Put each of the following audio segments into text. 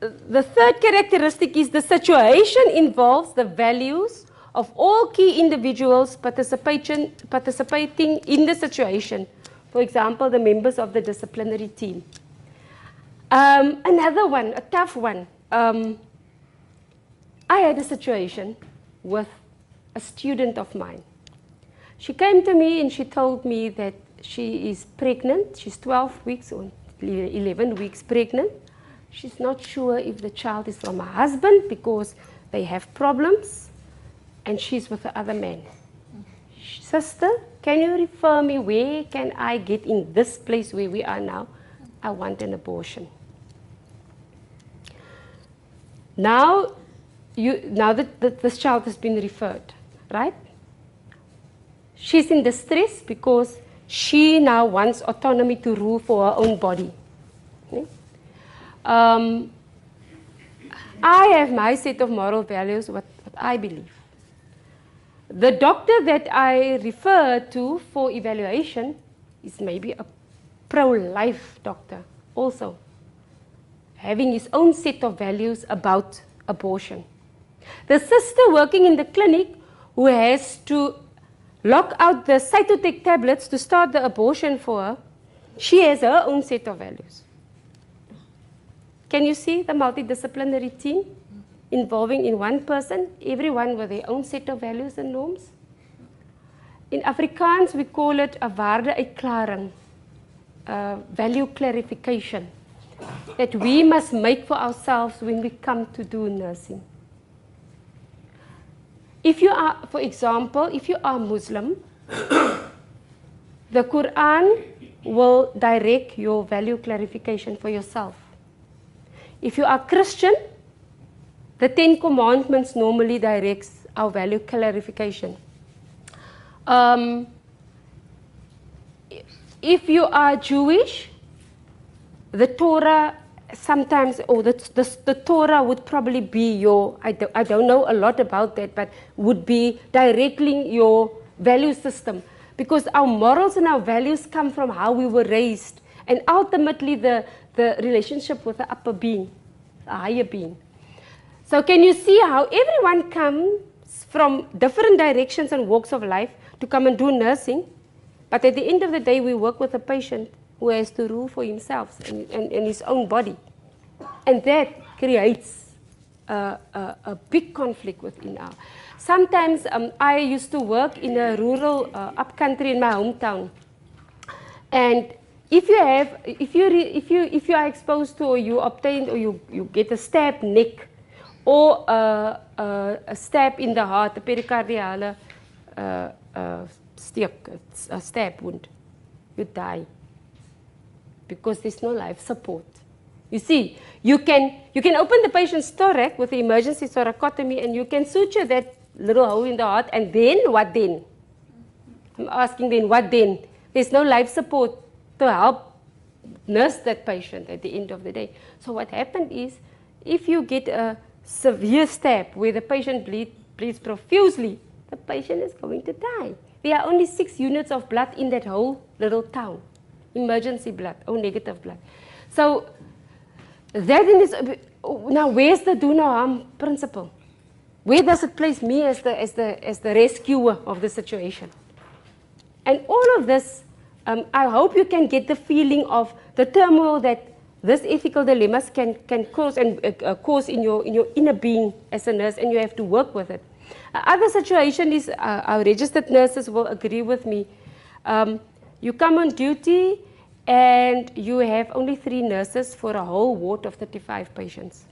the third characteristic is the situation involves the values of all key individuals participating in the situation. For example, the members of the disciplinary team. Another one, a tough one. I had a situation with a student of mine. She came to me and she told me that she is pregnant. She's 12 weeks or 11 weeks pregnant. She's not sure if the child is from her husband because they have problems and she's with the other man. Sister, can you refer me? Where can I get in this place where we are now? I want an abortion. Now that this child has been referred, right? She's in distress because she now wants autonomy to rule for her own body. Okay? I have my set of moral values, what I believe. The doctor that I refer to for evaluation is maybe a pro-life doctor also, having his own set of values about abortion. The sister working in the clinic who has to lock out the cytotec tablets to start the abortion for her, she has her own set of values. Can you see the multidisciplinary team involving in one person, everyone with their own set of values and norms? In Afrikaans, we call it a waardeuitklaring, value clarification, that we must make for ourselves when we come to do nursing. If you are, for example, if you are Muslim, the Quran will direct your value clarification for yourself. If you are Christian, the 10 Commandments normally directs our value clarification. If you are Jewish, the Torah sometimes, or the Torah would probably be your, I don't know a lot about that, but would be directing your value system. Because our morals and our values come from how we were raised, and ultimately the relationship with the upper being, the higher being. So can you see how everyone comes from different directions and walks of life to come and do nursing, but at the end of the day we work with a patient who has to rule for himself and his own body. And that creates a big conflict within our. Sometimes I used to work in a rural upcountry in my hometown. And if you are exposed to, or you obtain, or you get a stabbed neck, or a stab in the heart, a pericardial stab wound, you die. Because there's no life support. You see, you can open the patient's thorax with the emergency thoracotomy and you can suture that little hole in the heart, and then what then? I'm asking then, what then? There's no life support to help nurse that patient at the end of the day. So what happened is, if you get a severe stab where the patient bleeds profusely, the patient is going to die. There are only 6 units of blood in that whole little town. Emergency blood, or negative blood. So that is, now where's the do no harm principle? Where does it place me as the rescuer of the situation? And all of this, I hope you can get the feeling of the turmoil that this ethical dilemmas can cause and cause in your inner being as a nurse, and you have to work with it. Other situation is, our registered nurses will agree with me. You come on duty and you have only 3 nurses for a whole ward of 35 patients.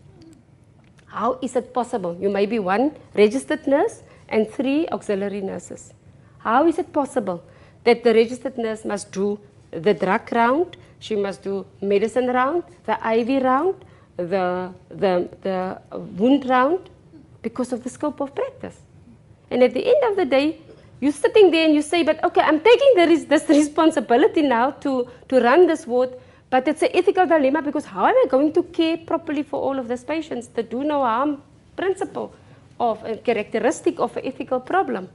How is it possible? You may be 1 registered nurse and 3 auxiliary nurses. How is it possible that the registered nurse must do the drug round, she must do medicine round, the IV round, the wound round, because of the scope of practice? And at the end of the day, you're sitting there and you say, but okay, I'm taking this responsibility now to run this ward, but it's an ethical dilemma, because how am I going to care properly for all of these patients? The do no harm principle of a characteristic of an ethical problem.